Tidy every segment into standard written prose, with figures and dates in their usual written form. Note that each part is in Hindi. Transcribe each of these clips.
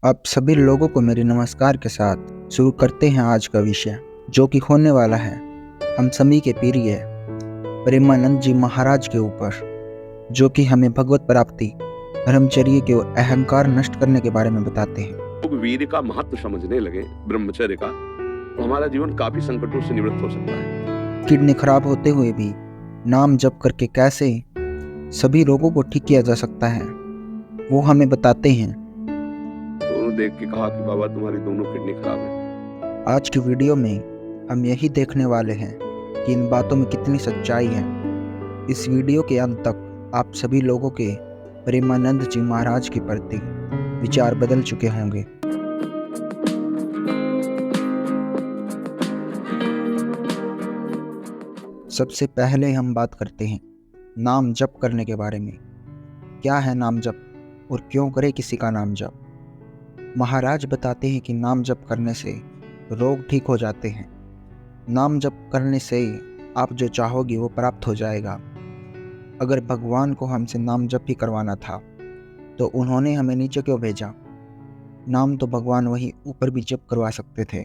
आप सभी लोगों को मेरे नमस्कार के साथ शुरू करते हैं आज का विषय जो कि होने वाला है हम सभी के प्रिय प्रेमानंद जी महाराज के ऊपर, जो कि हमें भगवत प्राप्ति, ब्रह्मचर्य के और अहंकार नष्ट करने के बारे में बताते हैं। लोग वीर्य का महत्व समझने लगे, ब्रह्मचर्य का, तो हमारा जीवन काफी संकटों से निवृत्त हो सकता है। किडनी खराब होते हुए भी नाम जप करके कैसे सभी रोगों को ठीक किया जा सकता है, वो हमें बताते हैं। तो उन्होंने देख के कहा कि बाबा तुम्हारी दोनों किडनी खराब है। आज की वीडियो में हम यही देखने वाले हैं कि इन बातों में कितनी सच्चाई है। इस वीडियो के अंत तक आप सभी लोगों के प्रेमानंद जी महाराज के प्रति विचार बदल चुके होंगे। सबसे पहले हम बात करते हैं नाम जप करने के बारे में। क्या है नाम जप और क्यों करे किसी का नाम जप? महाराज बताते हैं कि नाम जप करने से रोग ठीक हो जाते हैं। नाम जप करने से आप जो चाहोगे वो प्राप्त हो जाएगा। अगर भगवान को हमसे नाम जप ही करवाना था तो उन्होंने हमें नीचे क्यों भेजा? नाम तो भगवान वहीं ऊपर भी जप करवा सकते थे।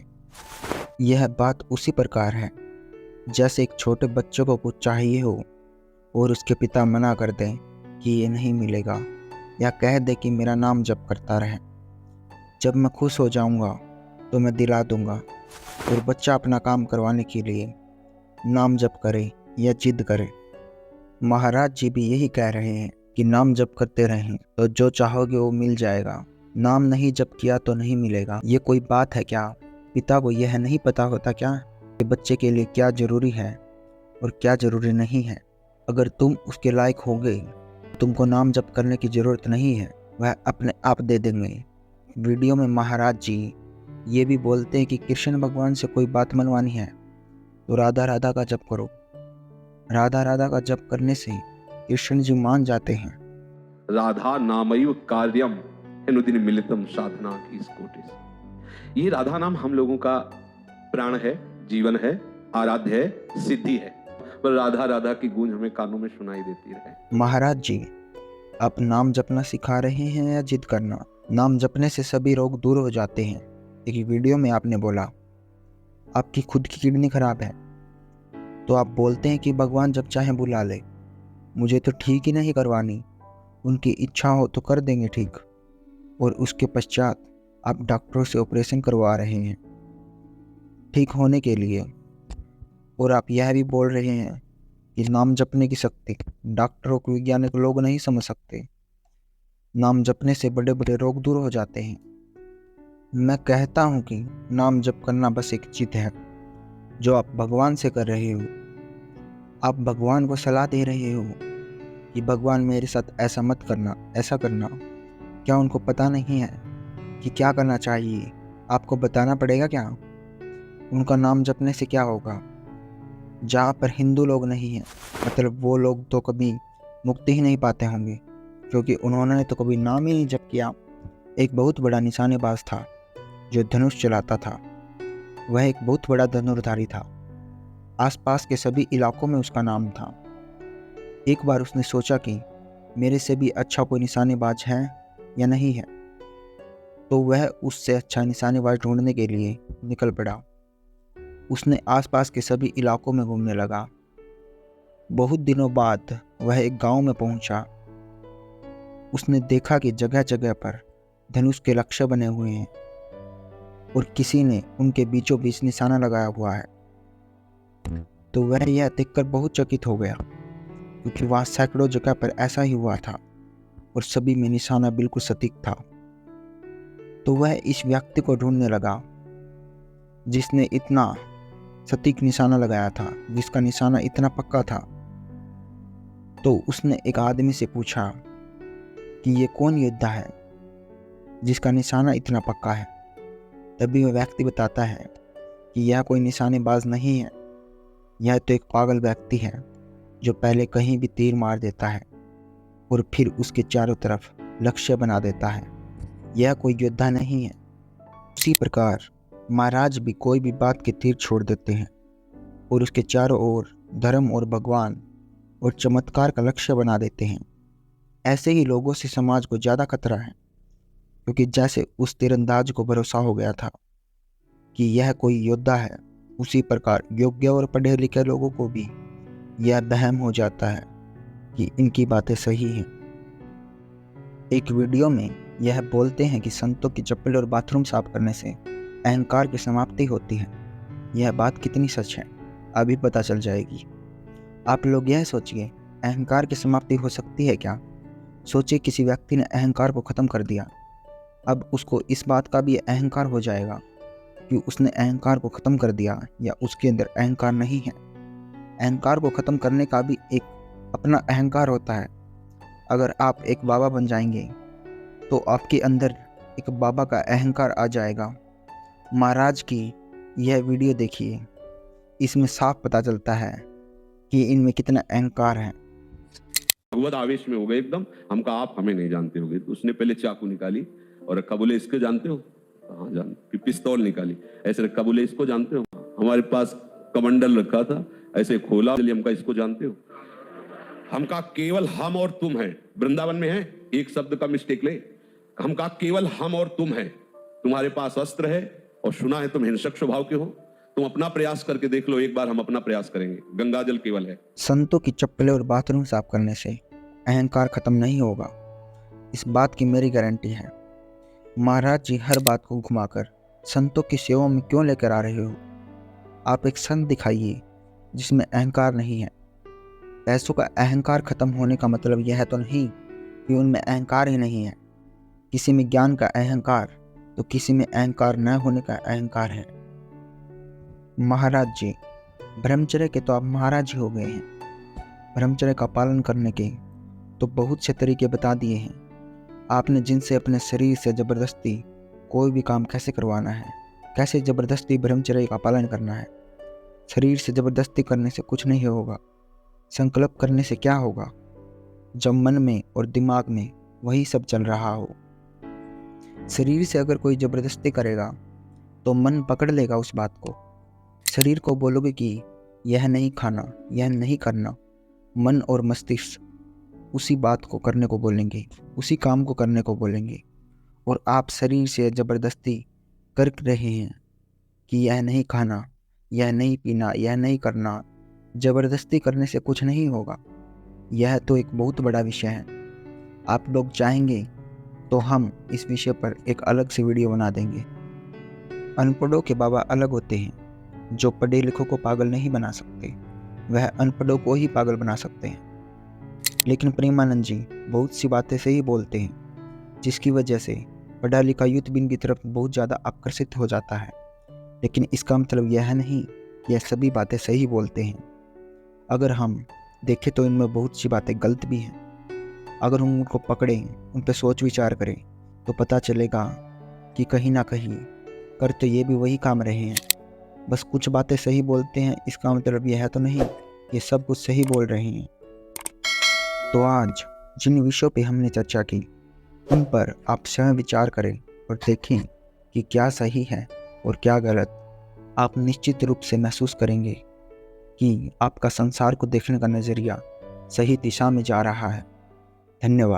यह बात उसी प्रकार है जैसे एक छोटे बच्चे को कुछ चाहिए हो और उसके पिता मना कर दें कि ये नहीं मिलेगा, या कह दे कि मेरा नाम जप करता रहे, जब मैं खुश हो जाऊंगा तो मैं दिला दूंगा। और बच्चा अपना काम करवाने के लिए नाम जप करे या जिद करे। महाराज जी भी यही कह रहे हैं कि नाम जप करते रहें तो जो चाहोगे वो मिल जाएगा। नाम नहीं जप किया तो नहीं मिलेगा। ये कोई बात है क्या? पिता को यह नहीं पता होता क्या कि बच्चे के लिए क्या जरूरी है और क्या जरूरी नहीं है? अगर तुम उसके लायक होगे, तुमको नाम जप करने की जरूरत नहीं है, वह अपने आप दे देंगे। वीडियो में महाराज जी ये भी बोलते हैं कि कृष्ण भगवान से कोई बात मनवानी है तो राधा राधा का जप करो। राधा राधा का जप करने से कृष्ण जी मान जाते हैं। राधा नामैव कार्यम अनुदिन मिलितम साधना की इस कोटि से। ये राधा नाम हम लोगों का प्राण है, जीवन है, आराध्य है, सिद्धि है। पर राधा राधा की गूंज हमें कानों में सुनाई देती रहे। महाराज जी आप नाम जपना सिखा रहे हैं या जिद करना? नाम जपने से सभी रोग दूर हो जाते हैं। एक वीडियो में आपने बोला आपकी खुद की किडनी खराब है तो आप बोलते हैं कि भगवान जब चाहे बुला ले, मुझे तो ठीक ही नहीं करवानी, उनकी इच्छा हो तो कर देंगे ठीक। और उसके पश्चात आप डॉक्टरों से ऑपरेशन करवा रहे हैं ठीक होने के लिए। और आप यह भी बोल रहे हैं कि नाम जपने की शक्ति डॉक्टरों को, वैज्ञानिक लोग नहीं समझ सकते। नाम जपने से बड़े बड़े रोग दूर हो जाते हैं। मैं कहता हूँ कि नाम जप करना बस एक जिद है जो आप भगवान से कर रहे हो। आप भगवान को सलाह दे रहे हो कि भगवान मेरे साथ ऐसा मत करना, ऐसा करना। क्या उनको पता नहीं है कि क्या करना चाहिए? आपको बताना पड़ेगा क्या? उनका नाम जपने से क्या होगा? जहाँ पर हिंदू लोग नहीं हैं, मतलब वो लोग तो कभी मुक्ति ही नहीं पाते होंगे, क्योंकि उन्होंने तो कभी नाम ही नहीं जप किया। एक बहुत बड़ा निशानेबाज था जो धनुष चलाता था। वह एक बहुत बड़ा धनुर्धारी था। आसपास के सभी इलाकों में उसका नाम था। एक बार उसने सोचा कि मेरे से भी अच्छा कोई निशानेबाज है या नहीं है, तो वह उससे अच्छा निशानेबाज ढूंढने के लिए निकल पड़ा। उसने आसपास के सभी इलाकों में घूमने लगा। बहुत दिनों बाद वह एक गांव में पहुंचा। उसने देखा कि जगह जगह पर धनुष के लक्ष्य बने हुए हैं और किसी ने उनके बीचों बीच निशाना लगाया हुआ है। तो वह यह देखकर बहुत चकित हो गया, क्योंकि वहाँ सैकड़ों जगह पर ऐसा ही हुआ था और सभी में निशाना बिल्कुल सटीक था। तो वह इस व्यक्ति को ढूंढने लगा जिसने इतना सटीक निशाना लगाया था, जिसका निशाना इतना पक्का था। तो उसने एक आदमी से पूछा कि ये कौन योद्धा है जिसका निशाना इतना पक्का है? तभी वह व्यक्ति बताता है कि यह कोई निशानेबाज नहीं है, यह तो एक पागल व्यक्ति है जो पहले कहीं भी तीर मार देता है और फिर उसके चारों तरफ लक्ष्य बना देता है। यह कोई योद्धा नहीं है। उसी प्रकार महाराज भी कोई भी बात के तीर छोड़ देते हैं और उसके चारों ओर धर्म और भगवान और चमत्कार का लक्ष्य बना देते हैं। ऐसे ही लोगों से समाज को ज़्यादा खतरा है, क्योंकि जैसे उस तीरंदाज को भरोसा हो गया था कि यह कोई योद्धा है, उसी प्रकार योग्य और पढ़े लिखे लोगों को भी यह वहम हो जाता है कि इनकी बातें सही हैं। एक वीडियो में यह बोलते हैं कि संतों की चप्पल और बाथरूम साफ करने से अहंकार की समाप्ति होती है। यह बात कितनी सच है अभी पता चल जाएगी। आप लोग यह सोचिए, अहंकार की समाप्ति हो सकती है क्या? सोचिए किसी व्यक्ति ने अहंकार को ख़त्म कर दिया, अब उसको इस बात का भी अहंकार हो जाएगा कि उसने अहंकार को ख़त्म कर दिया या उसके अंदर अहंकार नहीं है। अहंकार को ख़त्म करने का भी एक अपना अहंकार होता है। अगर आप एक बाबा बन जाएंगे तो आपके अंदर एक बाबा का अहंकार आ जाएगा। महाराज की यह वीडियो देखिए, इसमें साफ पता चलता है कि इनमें कितना अहंकार है। भगवत आवेश में हो गए एकदम। हम कहा आप हमें नहीं जानते होगे। तो उसने पहले चाकू निकाली और रखा, बोले इसको जानते हो? हाँ जान। फिर पिस्तौल निकाली, ऐसे रखा, बोले इसको जानते हो? हमारे पास कमंडल रखा था, ऐसे खोला, चलिए हम कहा इसको जानते हो? हम कहा केवल हम और तुम है, वृंदावन में है, एक शब्द का मिस्टेक ले। हम कहा केवल हम और तुम है, तुम्हारे पास अस्त्र है और सुना है तुम हिंसक स्वभाव के हो, तुम अपना प्रयास करके देख लो, एक बार हम अपना प्रयास करेंगे, गंगा जल केवल है। संतों की चप्पलें और बाथरूम साफ करने से अहंकार खत्म नहीं होगा, इस बात की मेरी गारंटी है। महाराज जी हर बात को घुमाकर संतों की सेवा में क्यों लेकर आ रहे हो? आप एक संत दिखाइए जिसमें अहंकार नहीं है। पैसों का अहंकार खत्म होने का मतलब यह तो नहीं कि उनमें अहंकार ही नहीं है। किसी में ज्ञान का अहंकार तो किसी में अहंकार न होने का अहंकार है। महाराज जी ब्रह्मचर्य के तो आप महाराज ही हो गए हैं। ब्रह्मचर्य का पालन करने के तो बहुत से तरीके बता दिए हैं आपने, जिनसे अपने शरीर से ज़बरदस्ती कोई भी काम कैसे करवाना है, कैसे ज़बरदस्ती ब्रह्मचर्य का पालन करना है। शरीर से ज़बरदस्ती करने से कुछ नहीं होगा। संकल्प करने से क्या होगा जब मन में और दिमाग में वही सब चल रहा हो। शरीर से अगर कोई ज़बरदस्ती करेगा तो मन पकड़ लेगा उस बात को। शरीर को बोलोगे कि यह नहीं खाना, यह नहीं करना, मन और मस्तिष्क उसी बात को करने को बोलेंगे, उसी काम को करने को बोलेंगे। और आप शरीर से ज़बरदस्ती कर रहे हैं कि यह नहीं खाना, यह नहीं पीना, यह नहीं करना। ज़बरदस्ती करने से कुछ नहीं होगा। यह तो एक बहुत बड़ा विषय है। आप लोग चाहेंगे तो हम इस विषय पर एक अलग से वीडियो बना देंगे। अनपढ़ों के बाबा अलग होते हैं। जो पढ़े लिखों को पागल नहीं बना सकते, वह अनपढ़ों को ही पागल बना सकते हैं। लेकिन प्रेमानंद जी बहुत सी बातें सही बोलते हैं, जिसकी वजह से पढ़ा लिखा यूथ भी इनकी तरफ बहुत ज़्यादा आकर्षित हो जाता है। लेकिन इसका मतलब यह नहीं कि यह सभी बातें सही बोलते हैं। अगर हम देखें तो इनमें बहुत सी बातें गलत भी हैं। अगर हम उनको पकड़ें, उन पर सोच विचार करें तो पता चलेगा कि कहीं ना कहीं कर तो ये भी वही काम रहे हैं। बस कुछ बातें सही बोलते हैं, इसका मतलब यह तो नहीं ये सब कुछ सही बोल रहे हैं। तो आज जिन विषयों पे हमने चर्चा की उन पर आप स्वयं विचार करें और देखें कि क्या सही है और क्या गलत। आप निश्चित रूप से महसूस करेंगे कि आपका संसार को देखने का नज़रिया सही दिशा में जा रहा है। धन्यवाद।